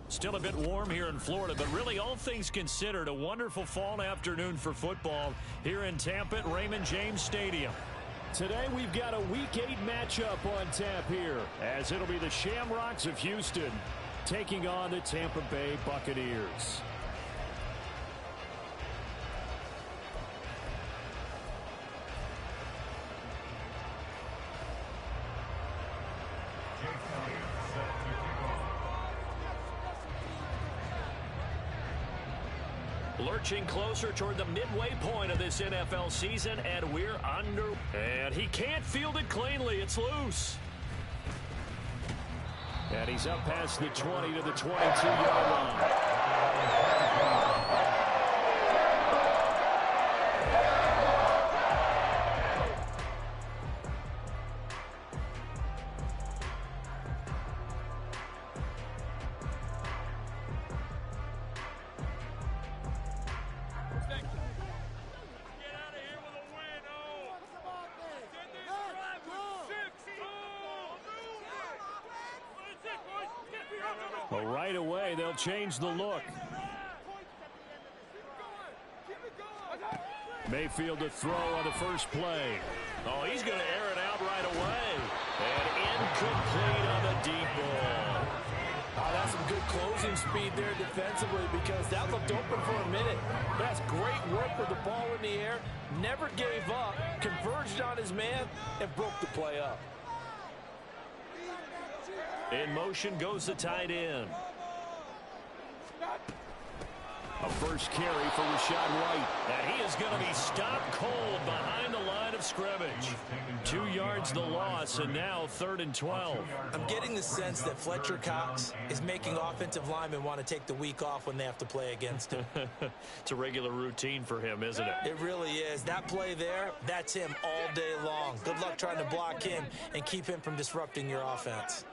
Still a bit warm here in Florida, but really all things considered, a wonderful fall afternoon for football here in Tampa at Raymond James Stadium. Today we've got a Week 8 matchup on tap here, as it'll be the Shamrocks of Houston taking on the Tampa Bay Buccaneers. Lurching closer toward the midway point of this NFL season, and we're under. And he can't field it cleanly. It's loose. And he's up past the 20 to the 22-yard line. Well, right away, they'll change the look. Mayfield to throw on the first play. Oh, he's going to air it out right away. And incomplete on the deep ball. Oh, that's some good closing speed there defensively, because that looked open for a minute. That's great work with the ball in the air. Never gave up, converged on his man, and broke the play up. In motion goes the tight end. A first carry for Rachaad White. And he is going to be stopped cold behind the line of scrimmage. 2 yards the loss, and now 3rd and 12. I'm getting the sense that Fletcher Cox is making offensive linemen want to take the week off when they have to play against him. It's a regular routine for him, isn't it? It really is. That play there, that's him all day long. Good luck trying to block him and keep him from disrupting your offense.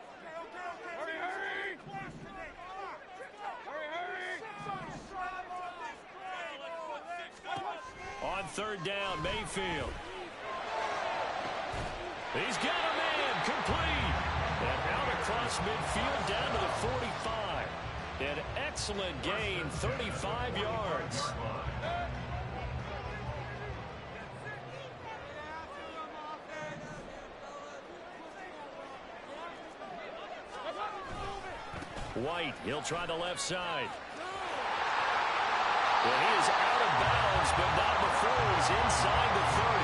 On 3rd down, Mayfield. He's got a man, complete. And out across midfield down to the 45. An excellent gain, 35 yards. White, he'll try the left side. Well, he is out of bounds, but not before he's inside the 30.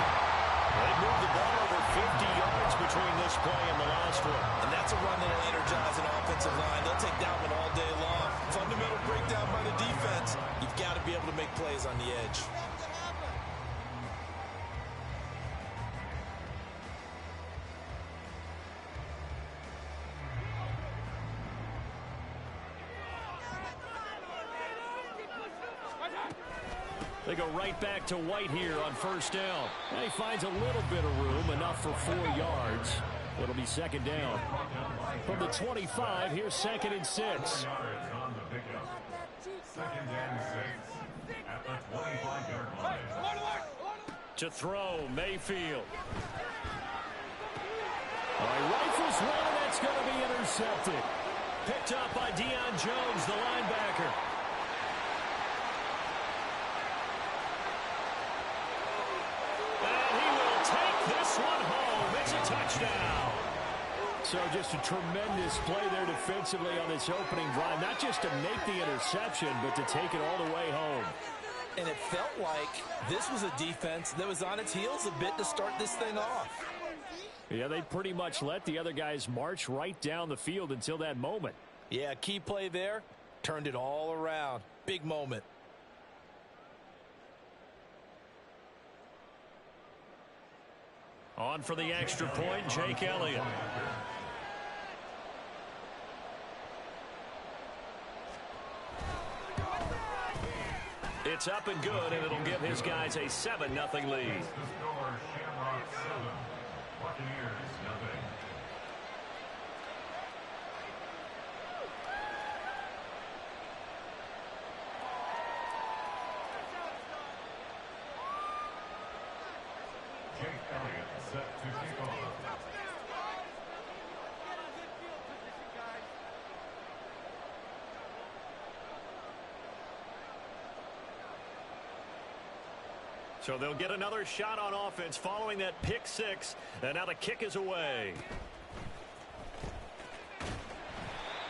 They moved the ball over 50 yards between this play and the last one. And that's a run that'll energize an offensive line. They'll take that one all day long. Fundamental breakdown by the defense. You've got to be able to make plays on the edge. They go right back to White here on 1st down. And he finds a little bit of room, enough for 4 yards. It'll be 2nd down. From the 25, here's 2nd and 6. To throw, Mayfield. Rifles one, and that's going to be intercepted. Picked up by Deion Jones, the linebacker. This one home. It's a touchdown. So just a tremendous play there defensively on this opening drive. Not just to make the interception, but to take it all the way home. And it felt like this was a defense that was on its heels a bit to start this thing off. Yeah, they pretty much let the other guys march right down the field until that moment. Yeah, key play there. Turned it all around. Big moment. On for the extra point, Jake Elliott. It's up and good, and it'll give his guys a 7-0 lead. So they'll get another shot on offense following that pick six. And now the kick is away.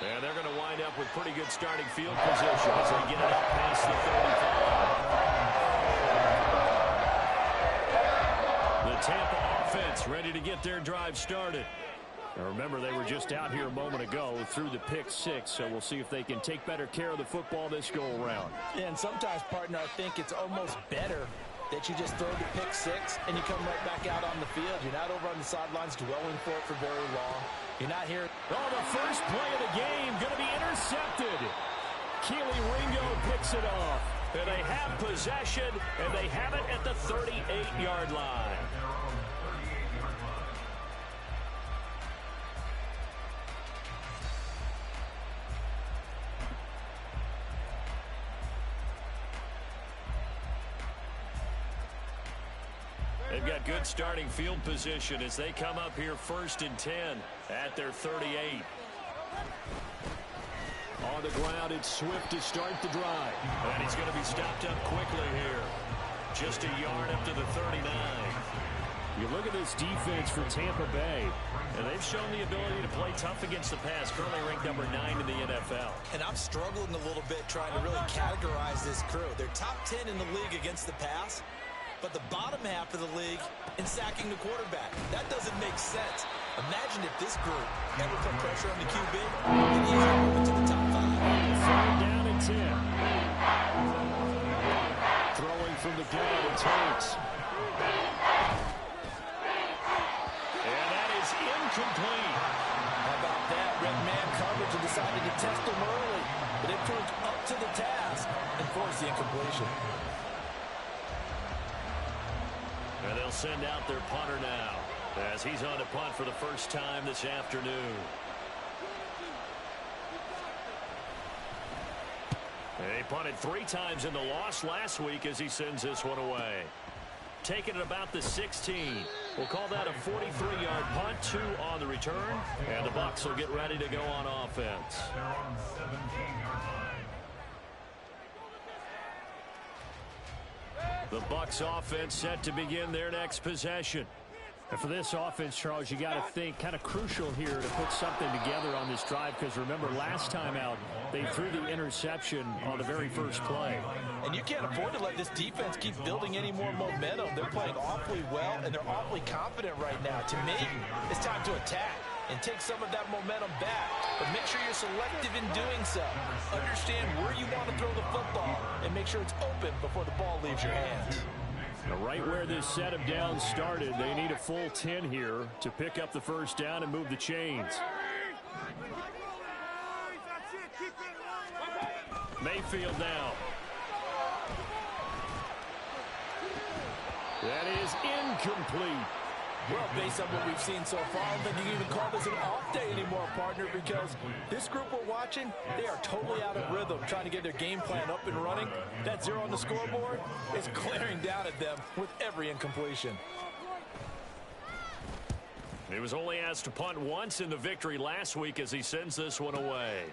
And they're going to wind up with pretty good starting field position as they get it up past the 35. The Tampa offense ready to get their drive started. Now remember, they were just out here a moment ago through the pick six, so we'll see if they can take better care of the football this go-around. Yeah, and sometimes, partner, I think it's almost better that you just throw the pick six and you come right back out on the field. You're not over on the sidelines dwelling for it for very long. You're not here. Oh, the first play of the game going to be intercepted. Keely Ringo picks it off. And they have possession, and they have it at the 38-yard line. They've got good starting field position as they come up here 1st and 10 at their 38. On the ground, it's Swift to start the drive. And he's going to be stopped up quickly here. Just a yard up to the 39. You look at this defense for Tampa Bay, and they've shown the ability to play tough against the pass, currently ranked number 9 in the NFL. And I'm struggling a little bit trying to really categorize this crew. They're top 10 in the league against the pass, but the bottom half of the league in sacking the quarterback. That doesn't make sense. Imagine if this group ever put pressure on the QB and easily move into the top 5. 3rd down and 10. Throwing from the gun, it's Hurts. And that is incomplete. How about that? Red man coverage and decided to test him early, but it proved up to the task and forced the incompletion. And they'll send out their punter now as he's on to punt for the first time this afternoon. He punted 3 times in the loss last week as he sends this one away. Taking it about the 16. We'll call that a 43-yard punt, 2 on the return, and the Bucs will get ready to go on offense. The Bucs offense set to begin their next possession. And for this offense, Charles, you got to think kind of crucial here to put something together on this drive, because remember last time out they threw the interception on the very first play. And you can't afford to let this defense keep building any more momentum. They're playing awfully well, and they're awfully confident right now. To me, it's time to attack and take some of that momentum back. But make sure you're selective in doing so. Understand where you want to throw the football and make sure it's open before the ball leaves your hands. Now, right where this set of downs started, they need a full 10 here to pick up the first down and move the chains. Mayfield now. That is incomplete. Well, based on what we've seen so far, I don't think you can even call this an off day anymore, partner, because this group we're watching, they are totally out of rhythm, trying to get their game plan up and running. That 0 on the scoreboard is glaring down at them with every incompletion. He was only asked to punt once in the victory last week as he sends this one away.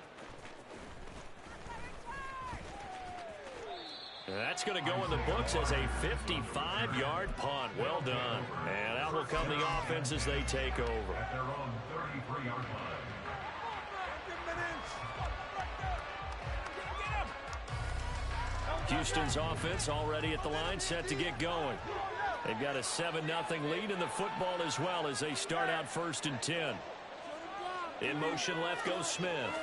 That's going to go in the books as a 55-yard punt. Well done. And out will come the offense as they take over. Houston's offense already at the line, set to get going. They've got a 7-0 lead in the football as well as they start out 1st and 10. In motion left goes Smith.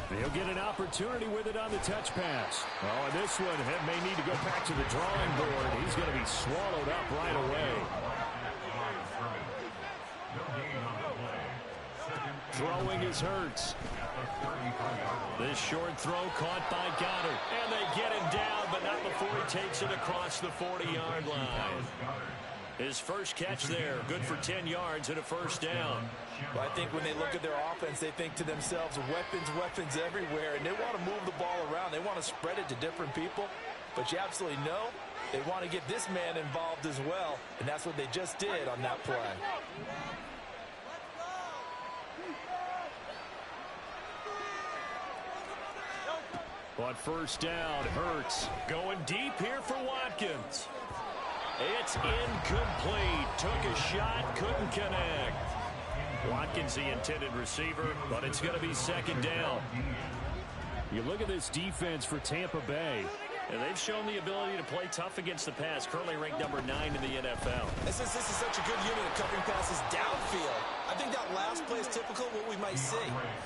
He'll get an opportunity with it on the touch pass. Oh, and this one may need to go back to the drawing board. He's going to be swallowed up right away. Throwing is Hurts. This short throw caught by Goddard. And they get him down, but not before he takes it across the 40-yard line. His first catch there, good for 10 yards and a first down. Well, I think when they look at their offense, they think to themselves, weapons everywhere, and they want to move the ball around. They want to spread it to different people, but you absolutely know they want to get this man involved as well, and that's what they just did on that play. On first down, Hurts going deep here for Watkins. It's incomplete. Took a shot, couldn't connect. Watkins, the intended receiver, but it's going to be second down. You look at this defense for Tampa Bay, and they've shown the ability to play tough against the pass, currently ranked number 9 in the NFL. And since this is such a good unit of covering passes downfield, I think that last play is typical of what we might see.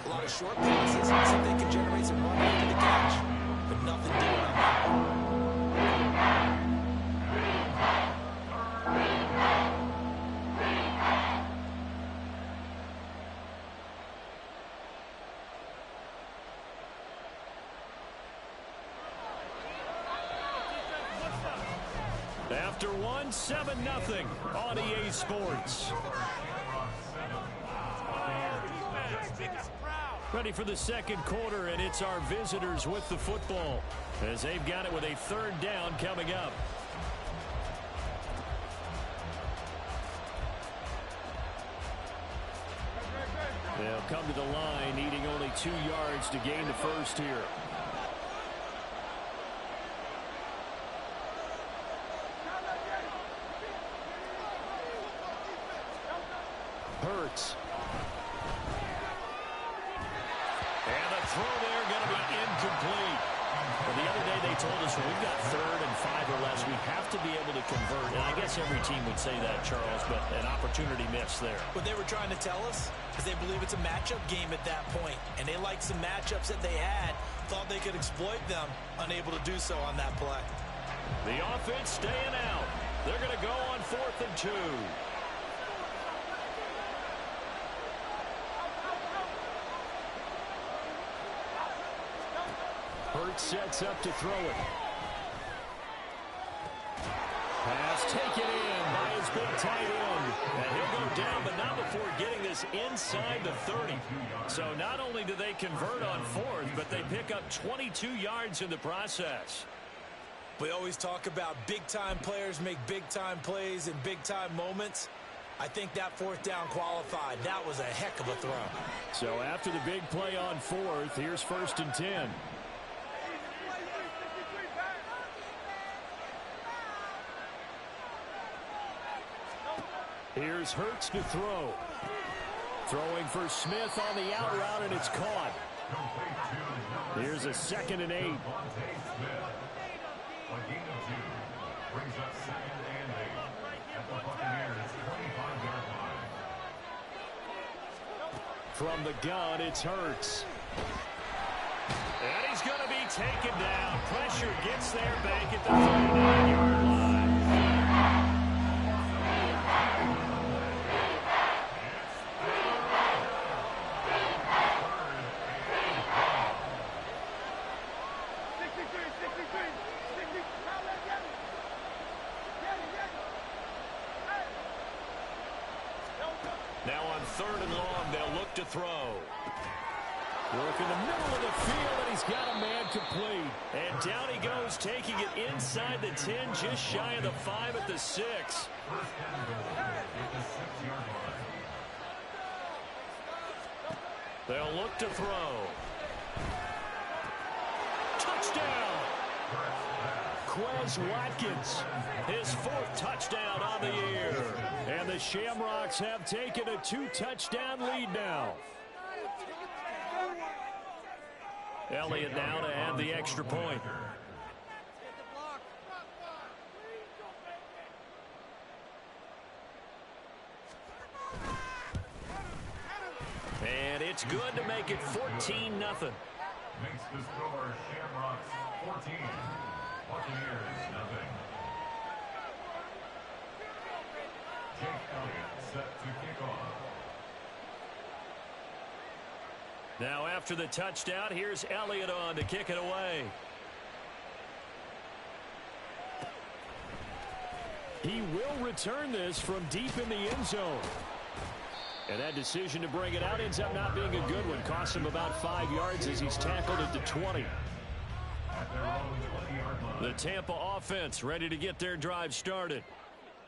A lot of short passes, so they can generate some run after the catch, but nothing doing on that one. After one, 7-0 on EA Sports. Ready for the second quarter, and it's our visitors with the football as they've got it with a third down coming up. They'll come to the line, needing only 2 yards to gain the first here. Hurts. And the throw there going to be incomplete. Well, the other day they told us when we've got 3rd and 5 or less, we have to be able to convert. And I guess every team would say that, Charles, but an opportunity missed there. What they were trying to tell us is they believe it's a matchup game at that point. And they liked some matchups that they had, thought they could exploit them, unable to do so on that play. The offense staying out. They're going to go on 4th and 2. Hurts sets up to throw it. Pass taken in by his big tight end. And he'll go down, but not before getting this inside the 30. So not only do they convert on 4th, but they pick up 22 yards in the process. We always talk about big-time players make big-time plays in big-time moments. I think that 4th down qualified. That was a heck of a throw. So after the big play on 4th, here's 1st and 10. Here's Hurts to throw. Throwing for Smith on the out route, and it's caught. Here's a 2nd and 8. From the gun, it's Hurts. And he's going to be taken down. Pressure gets there back at the 39-yard line. Now on 3rd and long, they'll look to throw. Work in the middle of the field, and he's got a man complete. And down he goes, taking it inside the 10, just shy of the 5 at the 6. They'll look to throw. Touchdown! Quez Watkins, his 4th touchdown on the year. And the Shamrocks have taken a 2-touchdown lead now. Elliott now to add the extra point. And it's good to make it 14-0. Makes the score Shamrocks 14, Buccaneers nothing. Jake Elliott set to kick off. Now after the touchdown, here's Elliott on to kick it away. He will return this from deep in the end zone. And that decision to bring it out ends up not being a good one. Costs him about 5 yards as he's tackled at the 20. The Tampa offense ready to get their drive started.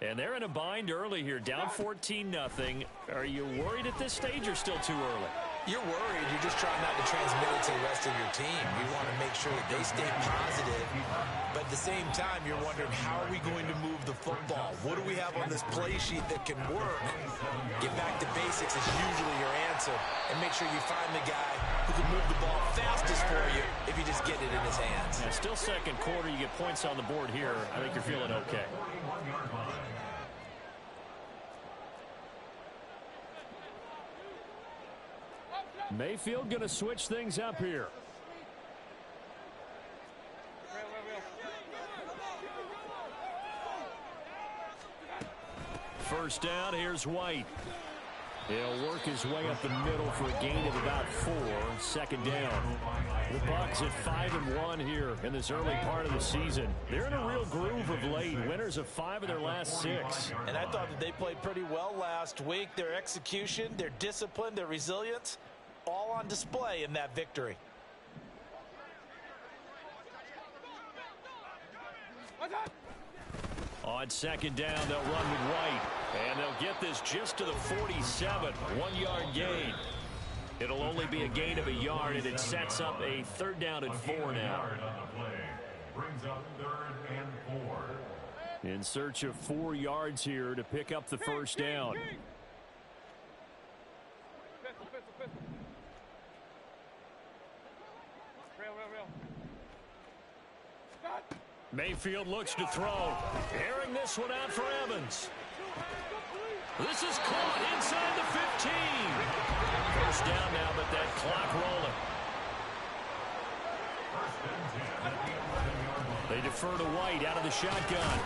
And they're in a bind early here, down 14-0. Are you worried at this stage or still too early? You're worried. You're just trying not to transmit it to the rest of your team. You want to make sure that they stay positive. But at the same time, you're wondering, how are we going to move the football? What do we have on this play sheet that can work? Get back to basics is usually your answer. And make sure you find the guy who can move the ball fastest for you if you just get it in his hands. Yeah, still second quarter. You get points on the board here. I think you're feeling okay. Mayfield going to switch things up here. First down, here's White. He'll work his way up the middle for a gain of about 4. Second down. The Bucs at 5-1 here in this early part of the season. They're in a real groove of late. Winners of 5 of their last 6. And I thought that they played pretty well last week. Their execution, their discipline, their resilience, all on display in that victory. On second down, they'll run with White. And they'll get this just to the 47. 1-yard gain. It'll only be a gain of a yard, and it sets up a third down and 4 now. Brings up 3rd and 4. In search of 4 yards here to pick up the first down. Mayfield looks to throw. Airing this one out for Evans. This is caught inside the 15. First down now, but that clock rolling. They defer to White out of the shotgun.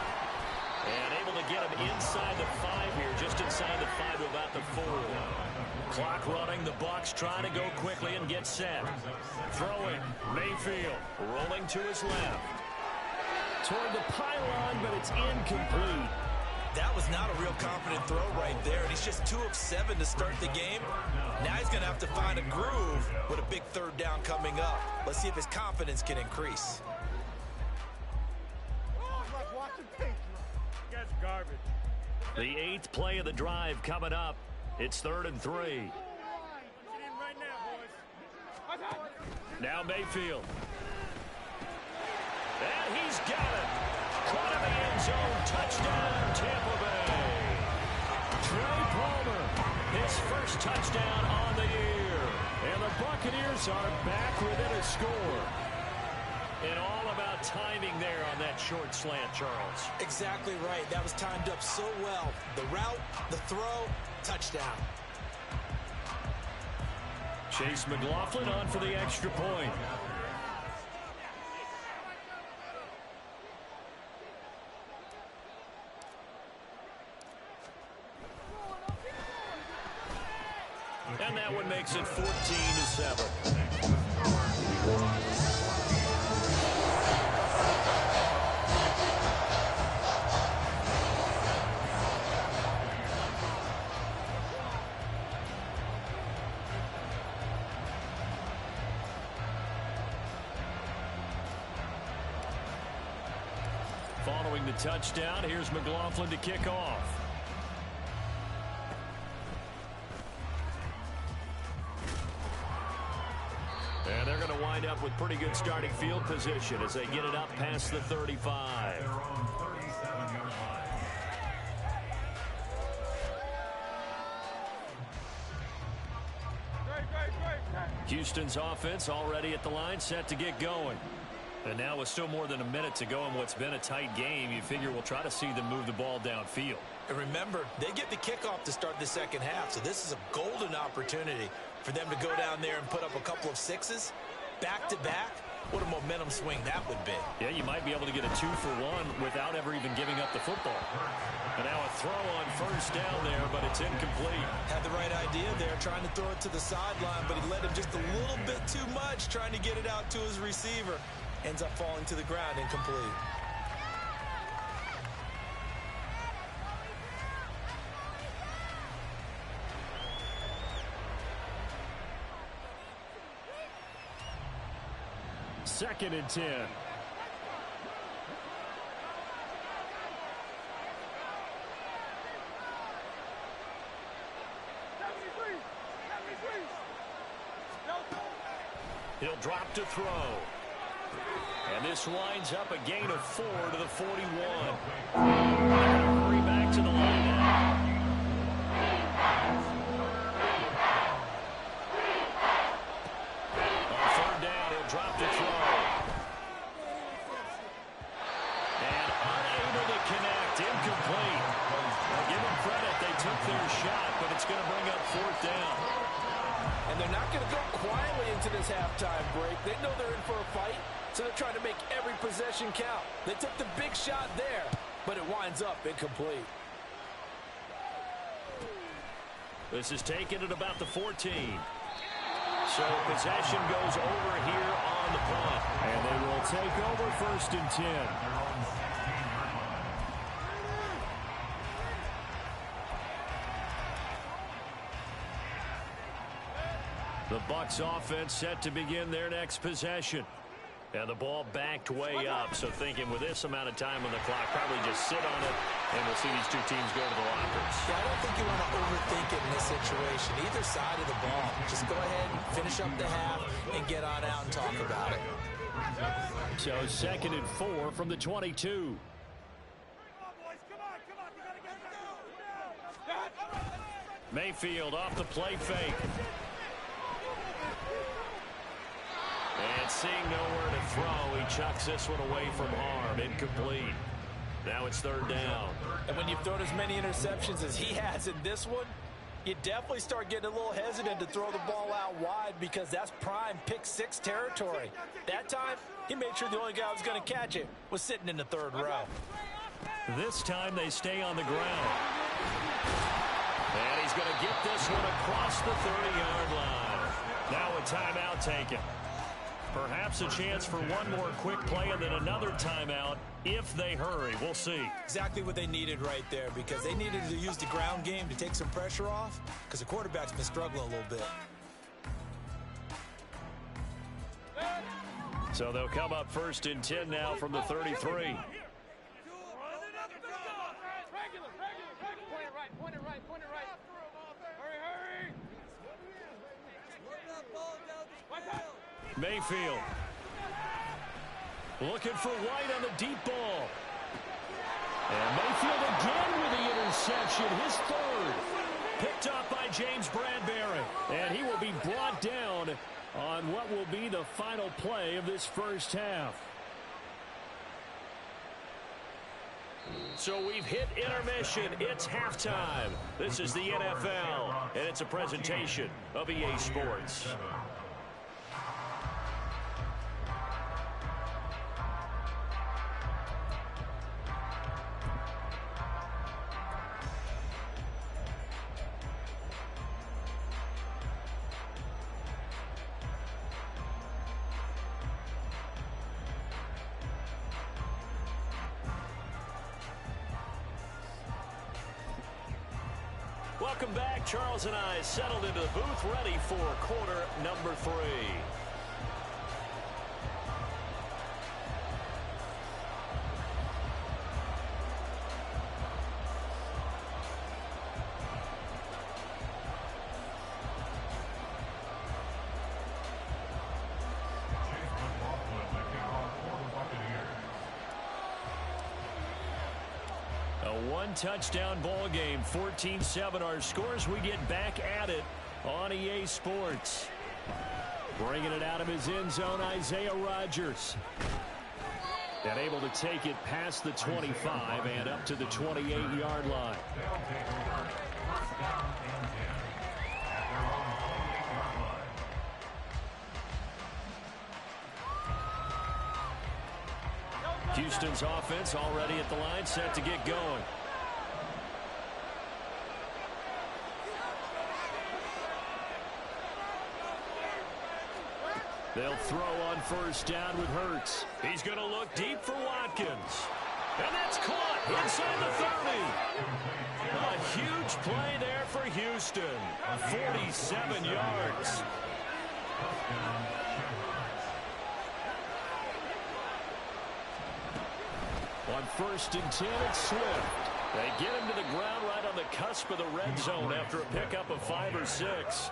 And able to get him inside the 5 here, just inside the 5 to about the 4. Clock running, the Bucs trying to go quickly and get set. Throwing, Mayfield rolling to his left. Toward the pylon, but it's incomplete. That was not a real confident throw right there, and he's just 2 of 7 to start the game. Now he's going to have to find a groove with a big third down coming up. Let's see if his confidence can increase. The 8th play of the drive coming up. It's 3rd and 3. Now Mayfield. And he's got it. Caught in the end zone. Touchdown, Tampa Bay. Trey Palmer, his first touchdown on the year. And the Buccaneers are back within a score. And all about timing there on that short slant, Charles. Exactly right. That was timed up so well. The route, the throw, touchdown. Chase McLaughlin on for the extra point. And that one makes it 14-7. Following the touchdown, here's McLaughlin to kick off. And they're going to wind up with pretty good starting field position as they get it up past the 35. Houston's offense already at the line, set to get going. And now with still more than a minute to go in what's been a tight game, you figure we'll try to see them move the ball downfield. And remember, they get the kickoff to start the second half, so this is a golden opportunity for them to go down there and put up a couple of 6s back-to-back. What a momentum swing that would be. Yeah, you might be able to get a 2-for-1 without ever even giving up the football. And now a throw on first down there, but it's incomplete. Had the right idea there, trying to throw it to the sideline, but he led him just a little bit too much, trying to get it out to his receiver. Ends up falling to the ground, incomplete. Second and 10. He'll drop to throw. And this winds up a gain of 4 to the 41. Hurry back to the line now. On third down, he'll drop to throw. And unable to connect. Incomplete. Give them credit. They took their shot, but it's going to bring up fourth down. And they're not going to go quietly into this halftime break. They know they're in for a fight, so they're trying to make every possession count. They took the big shot there, but it winds up incomplete. This is taken at about the 14. So possession goes over here on the punt. And they will take over first and 10. The Bucs offense set to begin their next possession. And the ball backed way up. So thinking with this amount of time on the clock, probably just sit on it, and we'll see these two teams go to the lockers. Yeah, I don't think you want to overthink it in this situation. Either side of the ball. Just go ahead and finish up the half and get on out and talk about it. So 2nd and 4 from the 22. Mayfield off the play fake. And seeing nowhere to throw, he chucks this one away from harm. Incomplete. Now it's third down. And when you've thrown as many interceptions as he has in this one, you definitely start getting a little hesitant to throw the ball out wide because that's prime pick-6 territory. That time, he made sure the only guy who was going to catch it was sitting in the third row. This time they stay on the ground. And he's going to get this one across the 30-yard line. Now a timeout taken. Perhaps a chance for one more quick play and then another timeout if they hurry. We'll see. Exactly what they needed right there because they needed to use the ground game to take some pressure off because the quarterback's been struggling a little bit. So they'll come up first and 10 now from the 33. Mayfield looking for White on the deep ball. And Mayfield again with the interception, his third. Picked up by James Bradbury. And he will be brought down on what will be the final play of this first half. So we've hit intermission. It's halftime. This is the NFL, and it's a presentation of EA Sports. Welcome back. Charles and I settled into the booth, ready for quarter number 3. Touchdown ball game, 14-7 our scores. We get back at it on EA Sports. Bringing it out of his end zone, Isaiah Rodgers. And able to take it past the 25 and up to the 28-yard line. Houston's offense already at the line, set to get going. They'll throw on first down with Hurts. He's going to look deep for Watkins. And that's caught inside the 30. A huge play there for Houston. 47 yards. On first and 10, it's Swift. They get him to the ground right on the cusp of the red zone after a pickup of 5 or 6.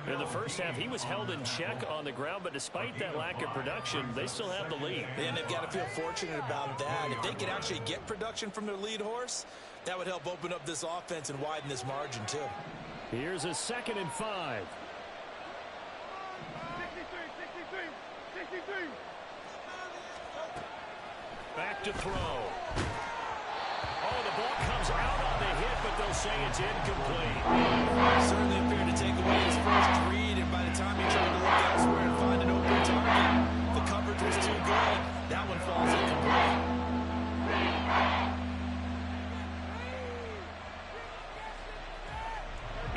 In the first half, he was held in check on the ground, but despite that lack of production, they still have the lead. And they've got to feel fortunate about that. If they could actually get production from their lead horse, that would help open up this offense and widen this margin, too. Here's a 2nd and 5. 63. Back to throw. Oh, the ball comes out on the hit, but they'll say it's incomplete. Certainly appeared to take away his first read, and by the time he tried to look elsewhere and find an open target, the coverage was too good. That one falls incomplete.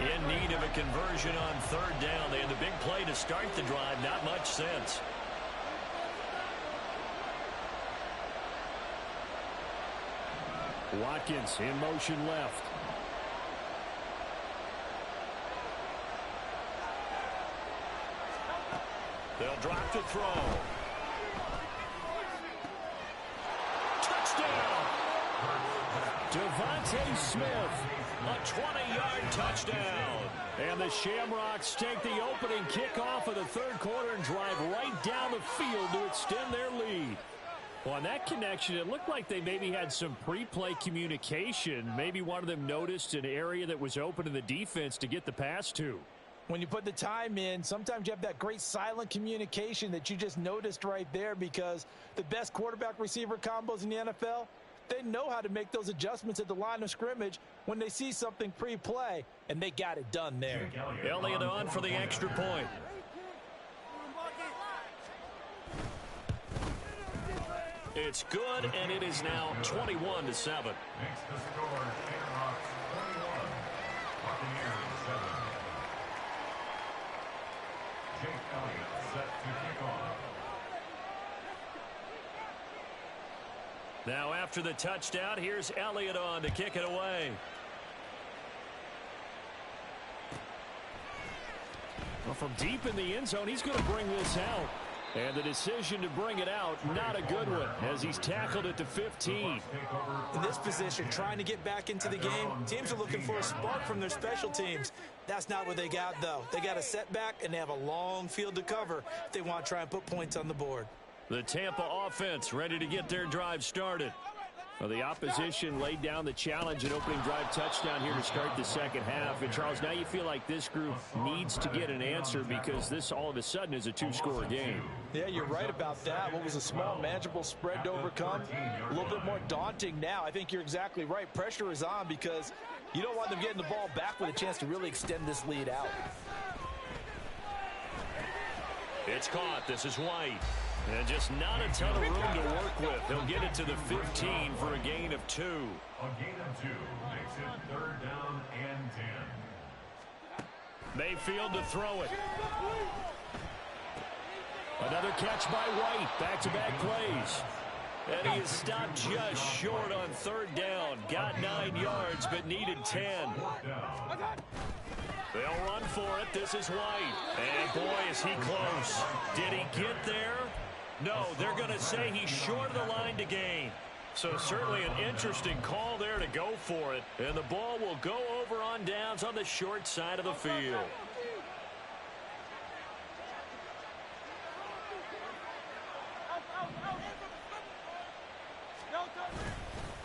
In need of a conversion on 3rd down. They had the big play to start the drive. Not much sense. Watkins in motion left. They'll drop to throw. Touchdown! Devontae Smith, a 20-yard touchdown. And the Shamrocks take the opening kickoff of the 3rd quarter and drive right down the field to extend their lead. Well, on that connection, it looked like they maybe had some pre-play communication. Maybe one of them noticed an area that was open in the defense to get the pass to. When you put the time in, sometimes you have that great silent communication that you just noticed right there, because the best quarterback-receiver combos in the NFL, they know how to make those adjustments at the line of scrimmage when they see something pre-play, and they got it done there. Elliott on for the extra point. It's good, and it is now 21-7. Makes the score, Shamrocks 21, Buccaneers 7. Jake Elliott set to kick off. Now after the touchdown, here's Elliott on to kick it away. Well, from deep in the end zone, he's going to bring this out. And the decision to bring it out, not a good one, as he's tackled it to 15. In this position, trying to get back into the game, teams are looking for a spark from their special teams. That's not what they got, though. They got a setback, and they have a long field to cover if they want to try and put points on the board. The Tampa offense ready to get their drive started. Well, the opposition laid down the challenge and opening drive touchdown here to start the 2nd half. And, Charles, now you feel like this group needs to get an answer because this all of a sudden is a 2-score game. Yeah, you're right about that. What was a small, manageable spread to overcome, a little bit more daunting now. I think you're exactly right. Pressure is on because you don't want them getting the ball back with a chance to really extend this lead out. It's caught. This is White. And just not a ton of room to work with. He'll get it to the 15 for a gain of 2. A gain of 2 makes it 3rd down and 10. Mayfield to throw it. Another catch by White. Back-to-back plays. And he is stopped just short on 3rd down. Got 9 yards, but needed 10. They'll run for it. This is White. And boy, is he close. Did he get there? No, they're going to say he's short of the line to gain. So certainly an interesting call there to go for it. And the ball will go over on downs on the short side of the field.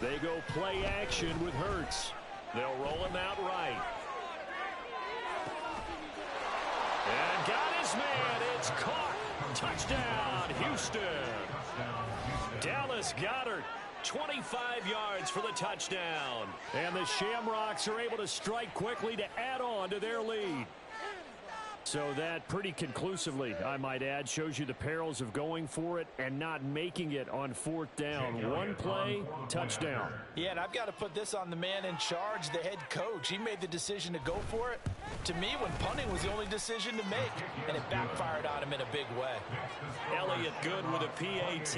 They go play action with Hurts. They'll roll him out right. And got his man. It's caught. Touchdown, Houston. Dallas Goedert, 25 yards for the touchdown. And the Shamrocks are able to strike quickly to add on to their lead. So that pretty conclusively, I might add, shows you the perils of going for it and not making it on 4th down. One play, touchdown. Yeah, and I've got to put this on the man in charge, the head coach. He made the decision to go for it. To me, when punting was the only decision to make, and it backfired on him in a big way. Elliott good with a PAT,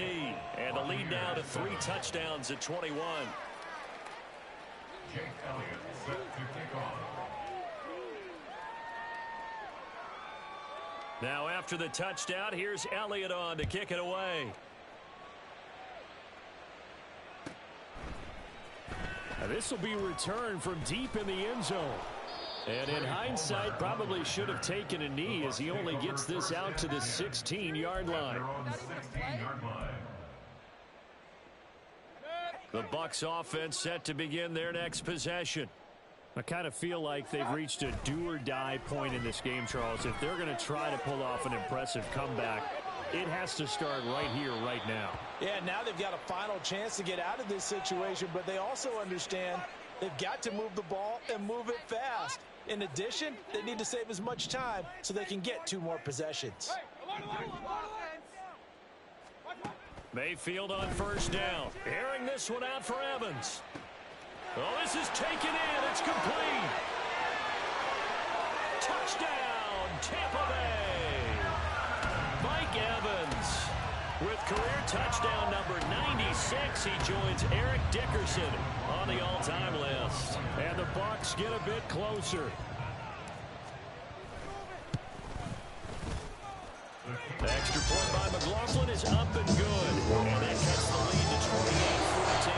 and the lead now to 3 touchdowns at 21. Jake Elliott set to kick off. Now after the touchdown, here's Elliott on to kick it away. Now this will be returned from deep in the end zone. And in hindsight, probably should have taken a knee as he only gets this out to the 16-yard line. The Bucs offense set to begin their next possession. I kind of feel like they've reached a do-or-die point in this game, Charles. If they're going to try to pull off an impressive comeback, it has to start right here, right now. Yeah, now they've got a final chance to get out of this situation, but they also understand they've got to move the ball and move it fast. In addition, they need to save as much time so they can get 2 more possessions. Mayfield on first down. Airing this one out for Evans. Oh, this is taken in. It's complete. Touchdown, Tampa Bay. Mike Evans with career touchdown number 96. He joins Eric Dickerson on the all-time list. And the Bucs get a bit closer. The extra point by McLaughlin is up and good. And that cuts the lead to 28-14.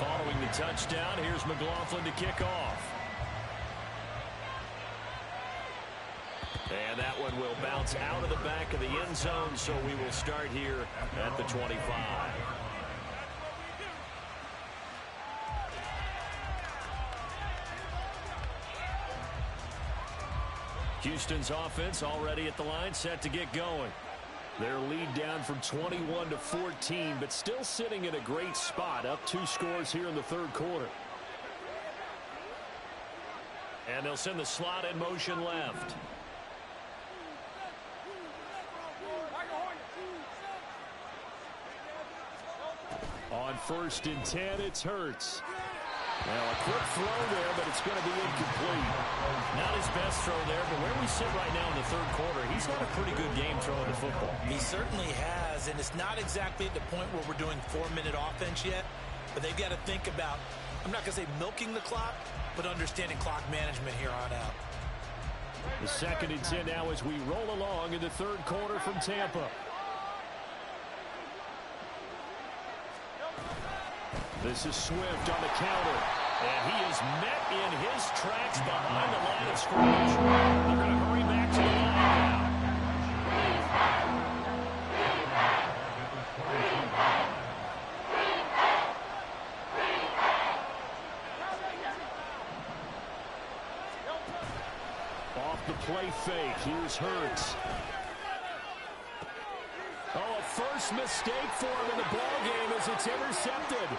Following the touchdown, here's McLaughlin to kick off. And that one will bounce out of the back of the end zone, so we will start here at the 25. Houston's offense already at the line, set to get going. Their lead down from 21 to 14, but still sitting in a great spot, up 2 scores here in the third quarter. And they'll send the slot in motion left. On 1st and 10, it's Hurts. Well, a quick throw there, but it's going to be incomplete. Not his best throw there, but where we sit right now in the third quarter, he's had a pretty good game throwing the football. He certainly has, and it's not exactly at the point where we're doing 4-minute offense yet, but they've got to think about, I'm not going to say milking the clock, but understanding clock management here on out. The 2nd and 10 now as we roll along in the third quarter from Tampa. This is Swift on the counter, and he is met in his tracks behind the line of scrimmage. They're going to hurry back to the line now. Off the play fake, here's Hurts. Oh, a first mistake for him in the ballgame as it's intercepted.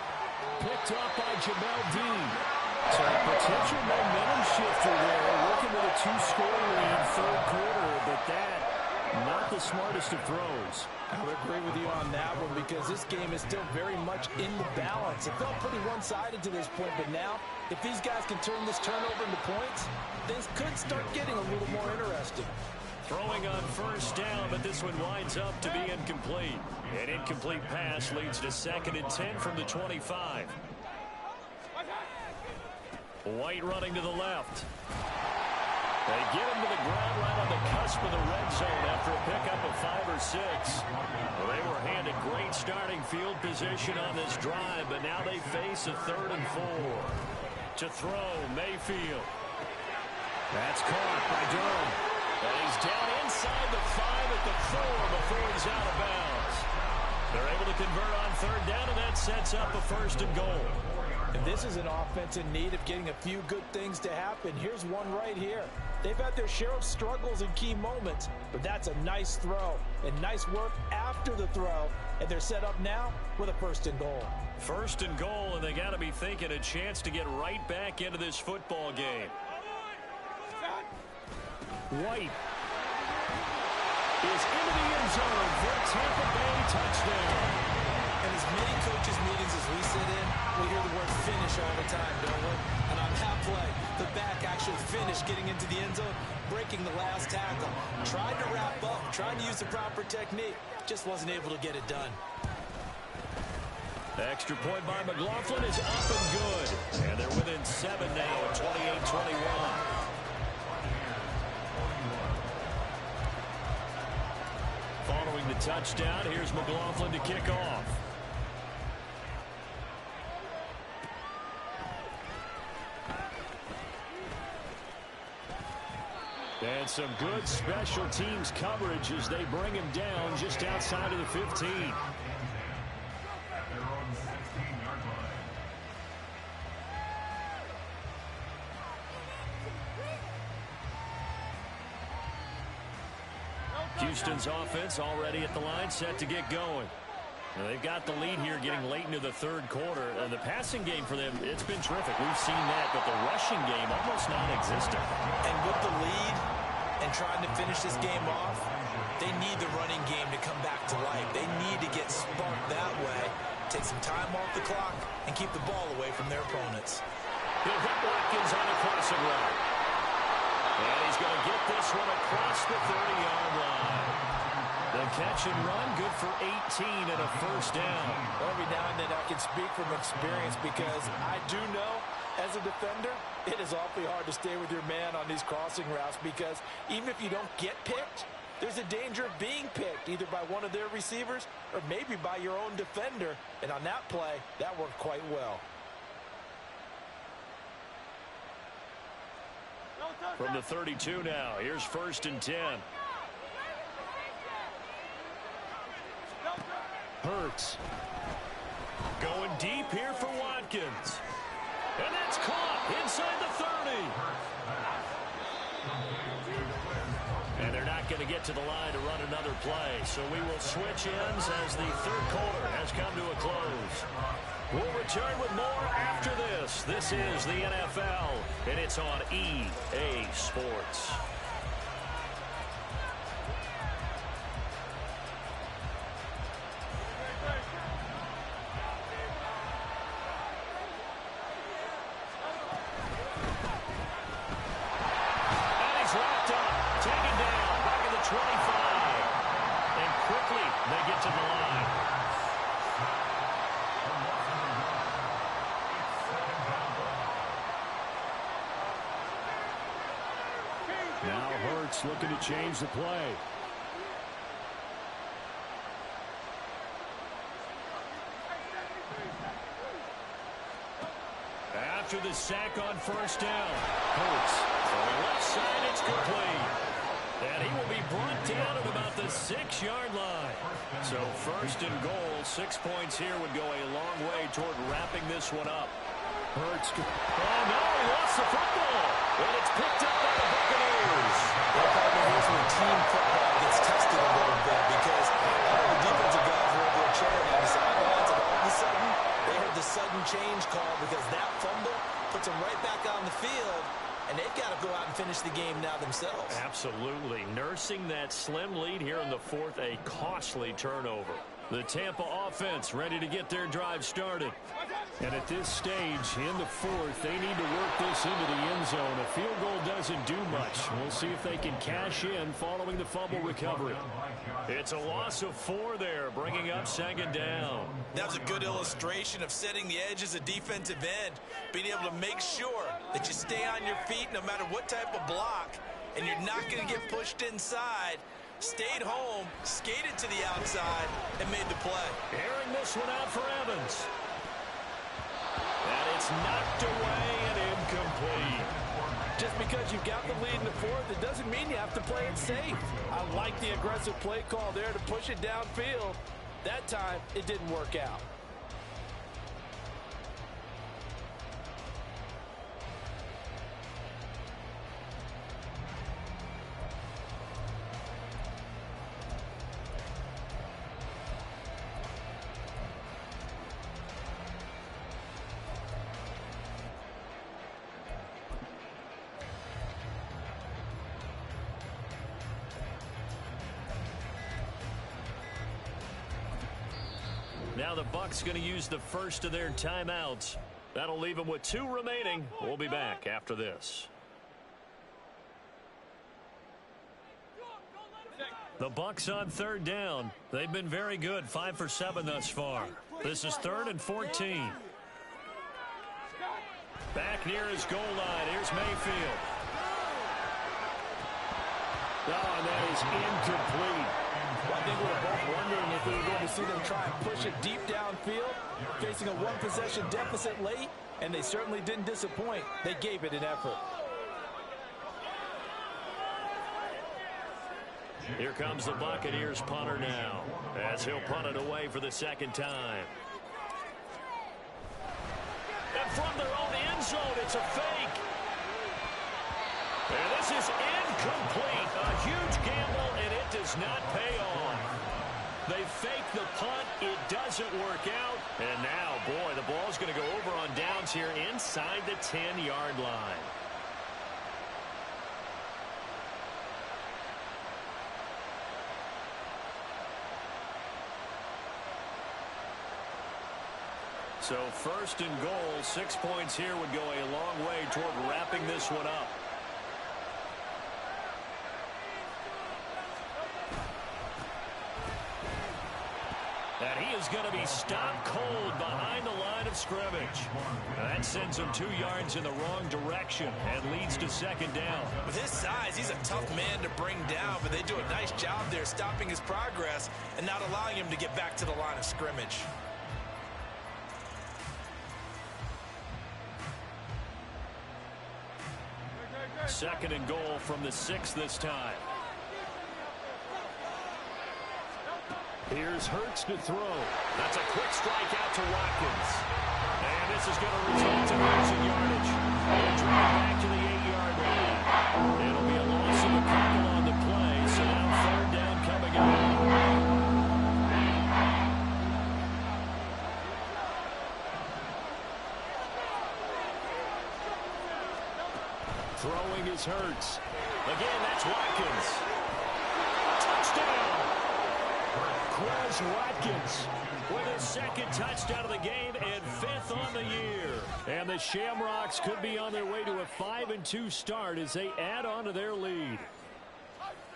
Picked up by Jamel Dean. So a potential momentum shifter there, looking at a 2-score lead third quarter, but that, not the smartest of throws. I would agree with you on that one because this game is still very much in the balance. It felt pretty one-sided to this point, but now, if these guys can turn this turnover into points, things could start getting a little more interesting. Throwing on first down, but this one winds up to be incomplete. An incomplete pass leads to 2nd and 10 from the 25. White running to the left. They get him to the ground right on the cusp of the red zone after a pickup of 5 or 6. Well, they were handed great starting field position on this drive, but now they face a 3rd and 4. To throw, Mayfield. That's caught by Durham. And he's down inside the 5 at the 4 before he's out of bounds. They're able to convert on 3rd down, and that sets up a 1st and goal. And this is an offense in need of getting a few good things to happen. Here's one right here. They've had their share of struggles in key moments, but that's a nice throw and nice work after the throw. And they're set up now with a 1st and goal. 1st and goal, and they got to be thinking a chance to get right back into this football game. White is into the end zone for a Tampa Bay touchdown. And as many coaches' meetings as we sit in, we hear the word finish all the time, don't we? And on that play, the back actually finished getting into the end zone, breaking the last tackle. Tried to wrap up, tried to use the proper technique, just wasn't able to get it done. The extra point by McLaughlin is up and good. And they're within 7 now at 28-21. Following the touchdown, here's McLaughlin to kick off. And some good special teams coverage as they bring him down just outside of the 15. At their own 16-yard line. Houston's offense already at the line, set to get going. Now, they've got the lead here getting late into the third quarter. The passing game for them, it's been terrific. We've seen that, but the rushing game almost non-existent. And with the lead and trying to finish this game off, they need the running game to come back to life. They need to get sparked that way, take some time off the clock, and keep the ball away from their opponents. He'll get Watkins on a crossing route. And he's going to get this one across the 30-yard line. The catch and run, good for 18 and a first down. Every now and then I can speak from experience because I do know as a defender, it is awfully hard to stay with your man on these crossing routes because even if you don't get picked, there's a danger of being picked either by one of their receivers or maybe by your own defender. And on that play, that worked quite well. From the 32 now, here's 1st and 10. Hurts. Going deep here for Watkins. And that's caught inside the 30. And they're not going to get to the line to run another play. So we will switch ends as the third quarter has come to a close. We'll return with more after this. This is the NFL, and it's on EA Sports. And he's wrapped up, taken down, back at the 25. And quickly, they get to the line. Now Hurts looking to change the play. After the sack on first down, Hurts on the left side, it's complete. And he will be brought down at about the 6-yard line. So 1st and goal, 6 points here would go a long way toward wrapping this one up. Hurts. Oh, no, he lost the football. And it's picked up by the Buccaneers. That partner, here's where team football gets tested a little bit because all the defensive guys were over there cheering on the sidelines, and all of a sudden, they heard the sudden change call because that fumble puts them right back on the field, and they've got to go out and finish the game now themselves. Absolutely. Nursing that slim lead here in the fourth, a costly turnover. The Tampa offense ready to get their drive started. And at this stage, in the fourth, they need to work this into the end zone. A field goal doesn't do much. We'll see if they can cash in following the fumble recovery. It's a loss of 4 there, bringing up 2nd down. That was a good illustration of setting the edge as a defensive end, being able to make sure that you stay on your feet no matter what type of block, and you're not going to get pushed inside. Stayed home, skated to the outside, and made the play. Airing this one out for Evans. And it's knocked away and incomplete. Just because you've got the lead in the fourth, it doesn't mean you have to play it safe. I like the aggressive play call there to push it downfield. That time, it didn't work out. Now the Bucs going to use the first of their timeouts. That'll leave them with 2 remaining. We'll be back after this. The Bucs on 3rd down. They've been very good, 5 for 7 thus far. This is 3rd and 14. Back near his goal line. Here's Mayfield. Oh, and that is incomplete. I think we were both wondering if we were going to see them try and push it deep downfield, facing a 1-possession deficit late, and they certainly didn't disappoint. They gave it an effort. Here comes the Buccaneers punter now, as he'll punt it away for the second time. And from their own end zone, it's a fake. And this is incomplete. A huge gamble, and it does not pay off. They fake the punt. It doesn't work out. And now, boy, the ball's going to go over on downs here inside the 10-yard line. So first and goal, 6 points here would go a long way toward wrapping this one up. And he is going to be stopped cold behind the line of scrimmage. That sends him 2 yards in the wrong direction and leads to second down. With his size, he's a tough man to bring down, but they do a nice job there stopping his progress and not allowing him to get back to the line of scrimmage. Second and goal from the 6 this time. Here's Hurts to throw. That's a quick strike out to Watkins. And this is going to result in losing yardage. They'll drive back to the 8-yard line. It'll be a loss of a couple on the play, so now third down coming up. Throwing is Hurts. Again, that's Watkins. Touchdown! Quez Watkins with his second touchdown of the game and 5th on the year. And the Shamrocks could be on their way to a 5-2 start as they add on to their lead.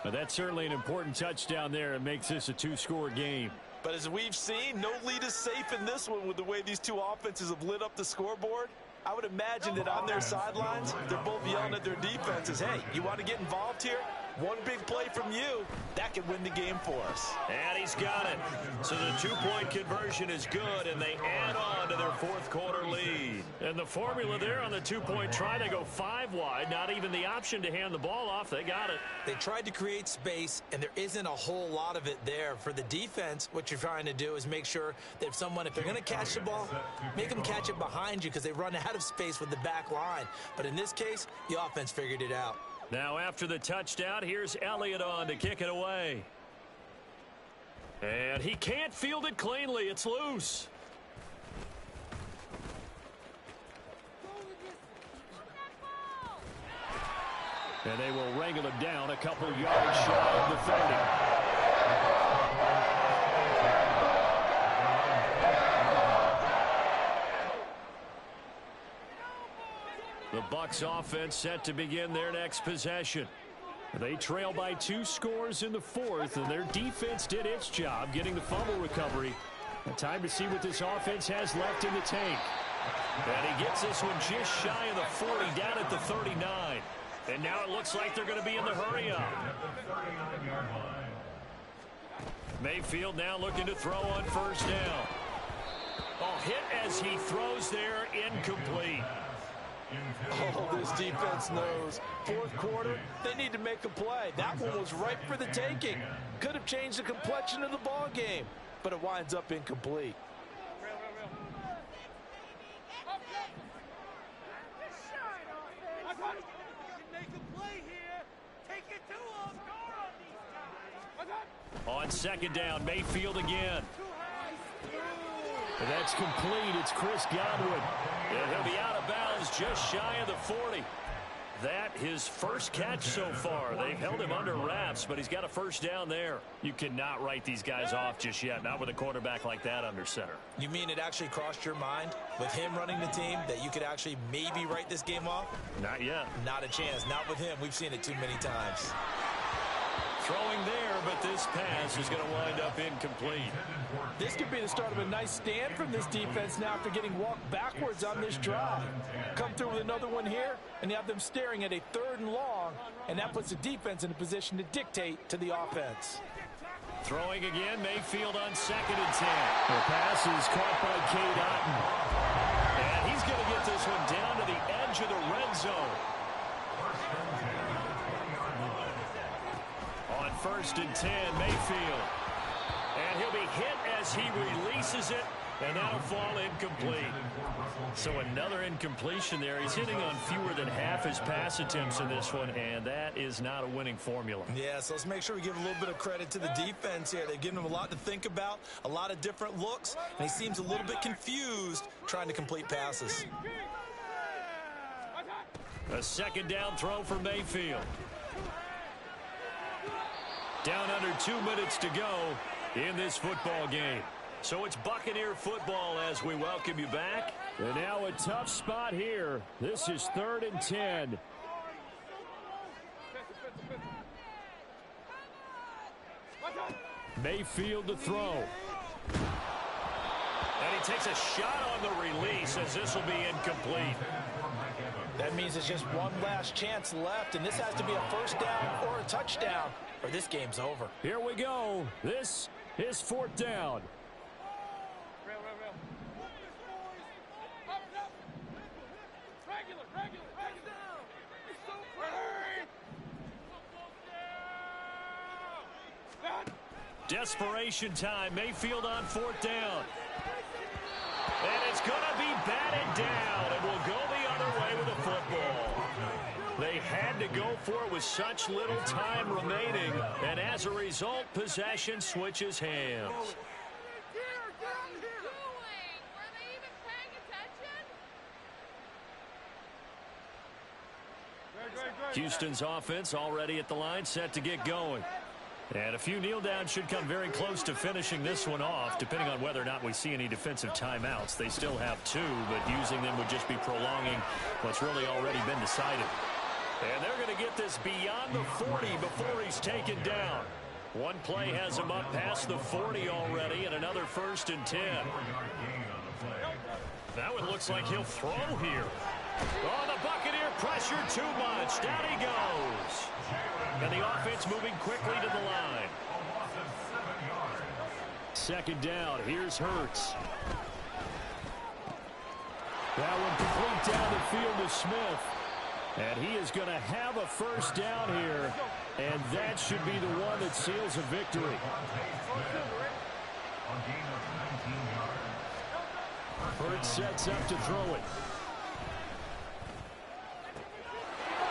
But that's certainly an important touchdown there. It makes this a 2-score game. But as we've seen, no lead is safe in this one with the way these two offenses have lit up the scoreboard. I would imagine that on their sidelines, they're both yelling at their defenses, hey, you want to get involved here? One big play from you, that could win the game for us. And he's got it. So the 2-point conversion is good, and they add on to their fourth-quarter lead. And the formula there on the 2-point try, they go 5 wide, not even the option to hand the ball off. They got it. They tried to create space, and there isn't a whole lot of it there. For the defense, what you're trying to do is make sure that if they're going to catch the ball, make them catch it behind you because they run out of space with the back line. But in this case, the offense figured it out. Now after the touchdown, here's Elliott on to kick it away. And he can't field it cleanly. It's loose. And they will wrangle him down a couple yards shy of the 30. The Bucs offense set to begin their next possession. They trail by 2 scores in the 4th, and their defense did its job getting the fumble recovery. Time to see what this offense has left in the tank. And he gets this one just shy of the 40, down at the 39. And now it looks like they're going to be in the hurry-up. Mayfield now looking to throw on first down. Hit as he throws there, incomplete. Oh, this defense knows. Fourth quarter, they need to make a play. That one was ripe for the taking. Could have changed the complexion of the ball game, but it winds up incomplete. On second down, Mayfield again. And that's complete. It's Chris Godwin. And he'll be out of bounds just shy of the 40. That his first catch so far. They've held him under wraps, but he's got a first down there. You cannot write these guys off just yet, not with a quarterback like that under center. You mean it actually crossed your mind with him running the team that you could actually maybe write this game off? Not yet. Not a chance. Not with him. We've seen it too many times. Throwing there, but this pass is going to wind up incomplete. This could be the start of a nice stand from this defense now after getting walked backwards on this drive. Come through with another one here, and you have them staring at a 3rd and long, and that puts the defense in a position to dictate to the offense. Throwing again, Mayfield on 2nd and 10. The pass is caught by Cade Otton. And he's going to get this one down to the edge of the red zone. On first and 10, Mayfield. And he'll be hit as he releases it, and that'll fall incomplete. So another incompletion there. He's hitting on fewer than half his pass attempts in this one, and that is not a winning formula. Yeah, so let's make sure we give a little bit of credit to the defense here. They've given him a lot to think about, a lot of different looks, and he seems a little bit confused trying to complete passes. A second down throw for Mayfield. Down under 2 minutes to go in this football game. So it's Buccaneer football as we welcome you back. And now a tough spot here. This is 3rd and 10. Mayfield to throw. And he takes a shot on the release as this will be incomplete. That means it's just one last chance left, and this has to be a first down or a touchdown, or this game's over. Here we go. This is 4th down. Desperation time. Mayfield on 4th down. And it's going to be batted down. It will go the other way with the football. They had to go for it with such little time remaining. And as a result, possession switches hands. Houston's offense already at the line, set to get going. And a few kneel downs should come very close to finishing this one off, depending on whether or not we see any defensive timeouts. They still have 2, but using them would just be prolonging what's really already been decided. And they're going to get this beyond the 40 before he's taken down. One play has him up past the 40 already, and another 1st and 10. That one looks like he'll throw here. Oh, the Buccaneer pressure too much. Down he goes. And the offense moving quickly to the line. 2nd down. Here's Hurts. That one complete down the field to Smith. And he is going to have a first down here. And that should be the one that seals a victory. Hurts sets up to throw it.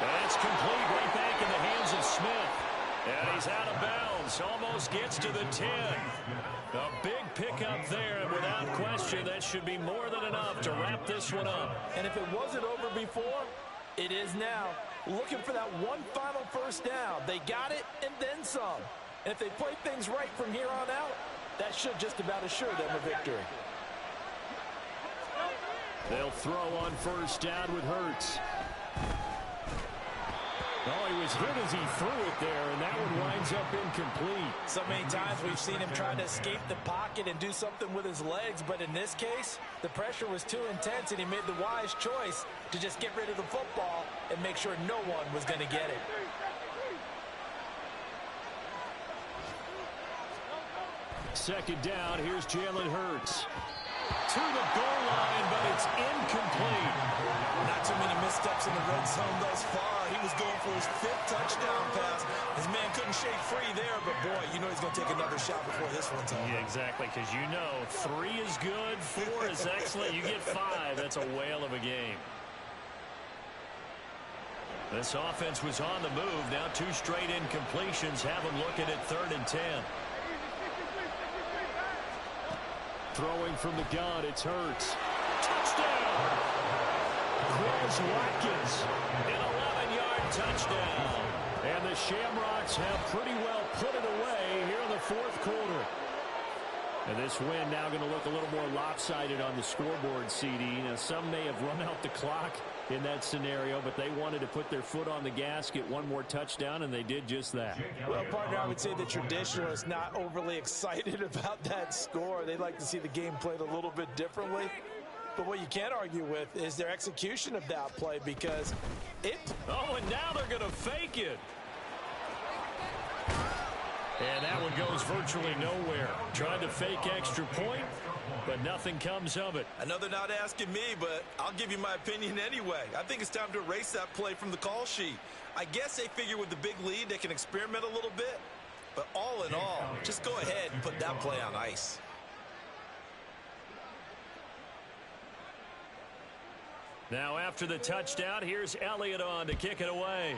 And it's complete right back in the hands of Smith. And he's out of bounds. Almost gets to the 10. A big pickup there, and without question, that should be more than enough to wrap this one up. And if it wasn't over before, it is now. Looking for that one final first down. They got it and then some. And if they play things right from here on out, that should just about assure them a victory. They'll throw on first down with Hurts. Oh, he was hit as he threw it there, and that one winds up incomplete. So many times we've seen him trying to escape the pocket and do something with his legs, but in this case, the pressure was too intense, and he made the wise choice to just get rid of the football and make sure no one was going to get it. Second down, here's Jalen Hurts. To the goal line, but it's incomplete. Not too many missteps in the red zone thus far. He was going for his 5th touchdown pass. His man couldn't shake free there, but boy, you know he's going to take another shot before this one's over. Yeah, exactly, because you know 3 is good, 4 is excellent. You get 5, that's a whale of a game. This offense was on the move. Now 2 straight incompletions have them looking at 3rd and 10. Throwing from the gun, it's Hurts. Touchdown! Chris Watkins, an 11-yard touchdown. And the Shamrocks have pretty well put it away here in the 4th quarter. And this win now going to look a little more lopsided on the scoreboard, CD. Now, some may have run out the clock in that scenario, but they wanted to put their foot on the gas, get one more touchdown, and they did just that. Well, partner, I would say the traditionalists not overly excited about that score. They'd like to see the game played a little bit differently. But what you can't argue with is their execution of that play, because it... Oh, and now they're going to fake it. And that one goes virtually nowhere. Tried to fake extra point, but nothing comes of it. I know they're not asking me, but I'll give you my opinion anyway. I think it's time to erase that play from the call sheet. I guess they figure with the big lead they can experiment a little bit. at all. Just go ahead and put that play on ice. Now after the touchdown, here's Elliott on to kick it away.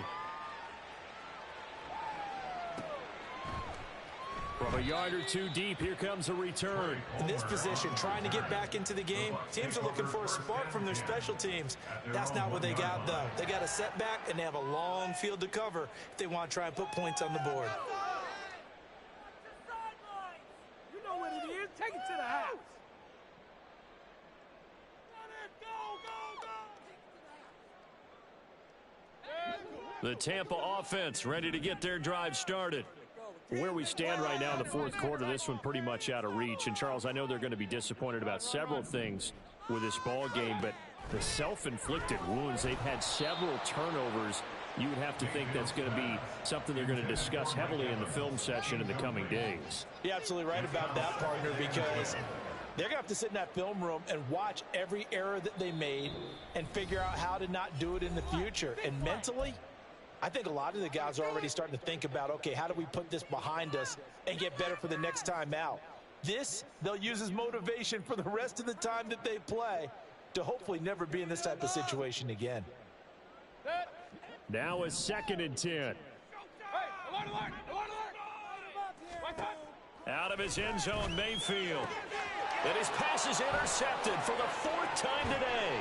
From a yard or two deep, here comes a return. In this position, trying to get back into the game, teams are looking for a spark from their special teams. That's not what they got, though. They got a setback, and they have a long field to cover if they want to try and put points on the board. You know what it is. Take it to the house. The Tampa offense ready to get their drive started. Where we stand right now in the fourth quarter, this one pretty much out of reach. And, Charles, I know they're going to be disappointed about several things with this ball game, but the self-inflicted wounds, they've had several turnovers. You would have to think that's going to be something they're going to discuss heavily in the film session in the coming days. You're absolutely right about that, partner, because they're going to have to sit in that film room and watch every error that they made and figure out how to not do it in the future. And mentally, I think a lot of the guys are already starting to think about, okay, how do we put this behind us and get better for the next time out? This, they'll use as motivation for the rest of the time that they play to hopefully never be in this type of situation again. Now a 2nd and 10. Out of his end zone, Mayfield. And his pass is intercepted for the 4th time today.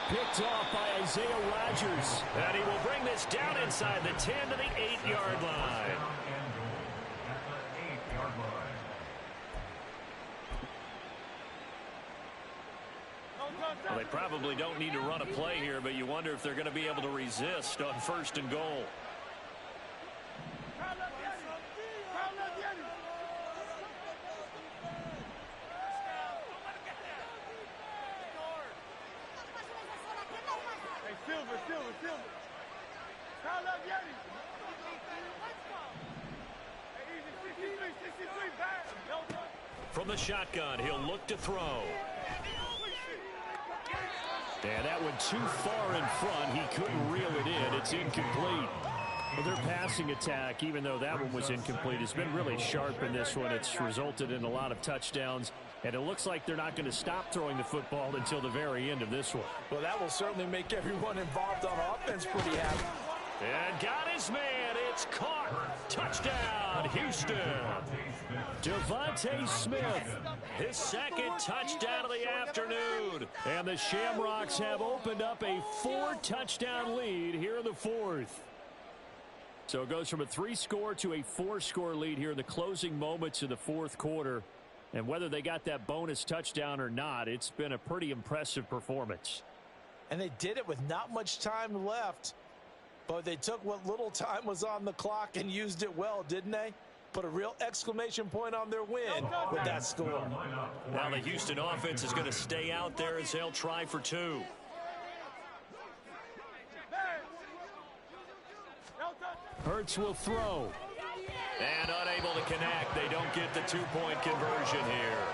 Picked off by Isaiah Rodgers. And he will bring this down inside the 10 to the 8-yard line. Well, they probably don't need to run a play here, but you wonder if they're going to be able to resist on 1st and goal. From the shotgun, he'll look to throw. And that went too far in front. He couldn't reel it in. It's incomplete. Well, their passing attack, even though that one was incomplete, has been really sharp in this one. It's resulted in a lot of touchdowns. And it looks like they're not going to stop throwing the football until the very end of this one. Well, that will certainly make everyone involved on offense pretty happy. And got his man. It's caught. Touchdown, Houston. Devontae Smith, his 2nd touchdown of the afternoon. And the Shamrocks have opened up a 4-touchdown lead here in the 4th. So it goes from a 3-score to a 4-score lead here in the closing moments of the 4th quarter. And whether they got that bonus touchdown or not, it's been a pretty impressive performance. And they did it with not much time left. But they took what little time was on the clock and used it well, didn't they? Put a real exclamation point on their win with that score. Now the Houston offense is going to stay out there as they'll try for 2. Hurts will throw. And unable to connect. They don't get the 2-point conversion here.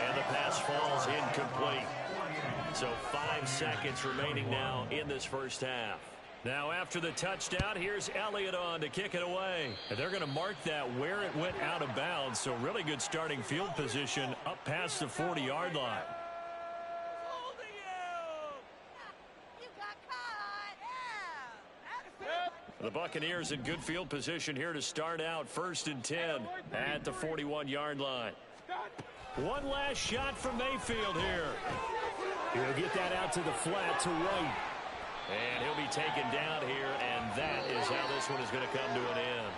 And the pass falls incomplete. So 5 seconds remaining now in this first half. Now after the touchdown, here's Elliott on to kick it away. And they're going to mark that where it went out of bounds. So really good starting field position up past the 40-yard line. The Buccaneers in good field position here to start out 1st and 10 at the 41-yard line. One last shot from Mayfield here. He'll get that out to the flat to White. And he'll be taken down here, and that is how this one is going to come to an end.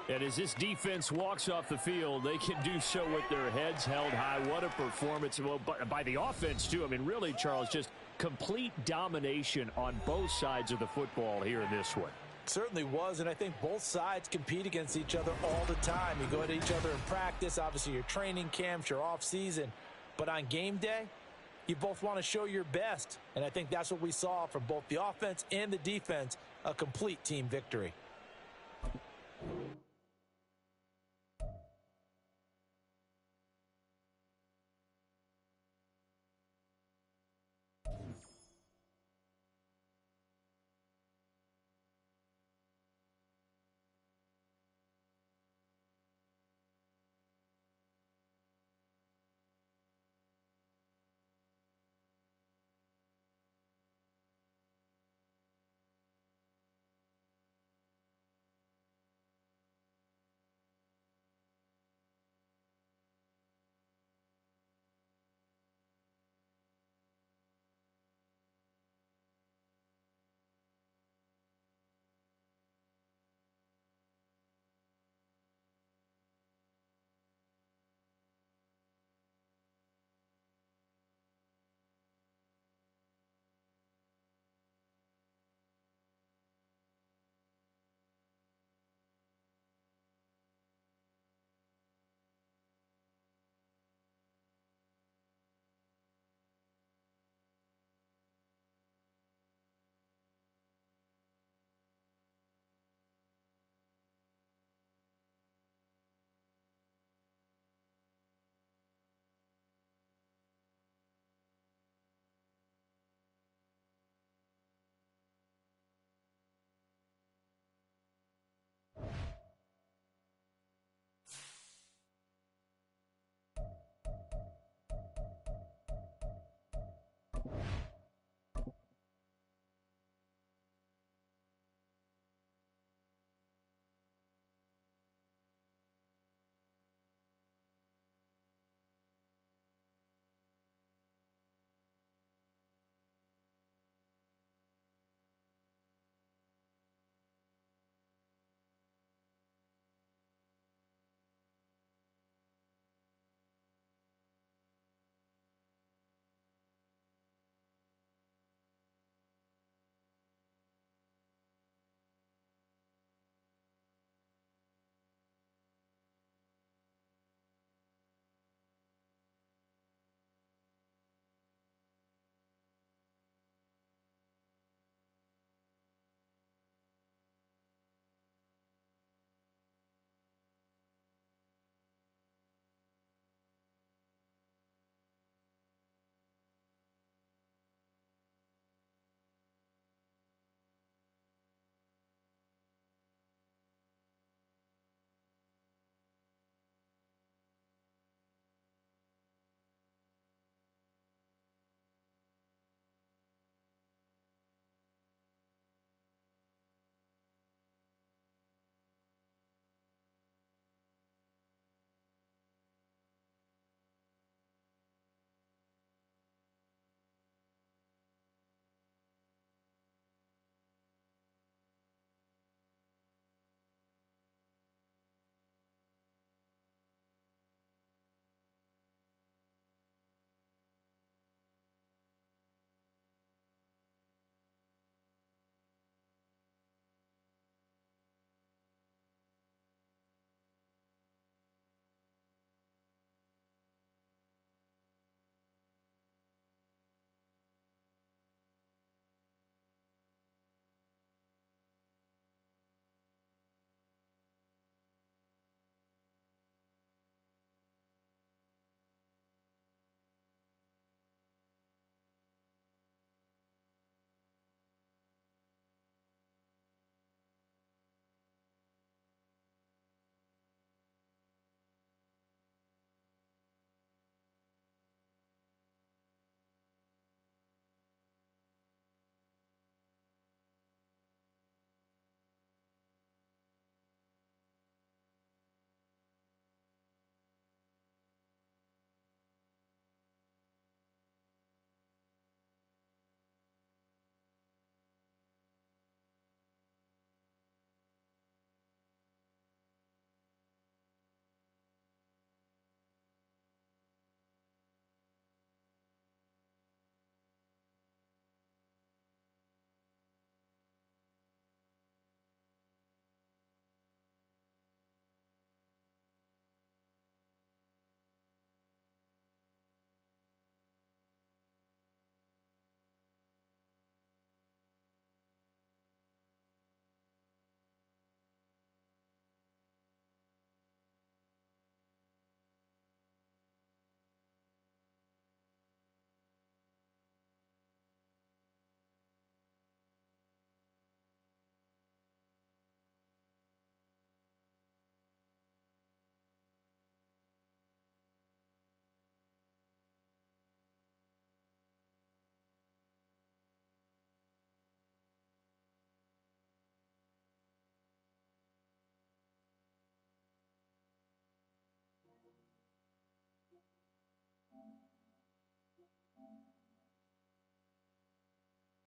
And as this defense walks off the field, they can do so with their heads held high. What a performance. Well, by the offense, too. I mean, really, Charles, just complete domination on both sides of the football here in this one. Certainly was, and I think both sides compete against each other all the time. You go at each other in practice, obviously your training camps, your off-season. But on game day, you both want to show your best. And I think that's what we saw from both the offense and the defense, a complete team victory.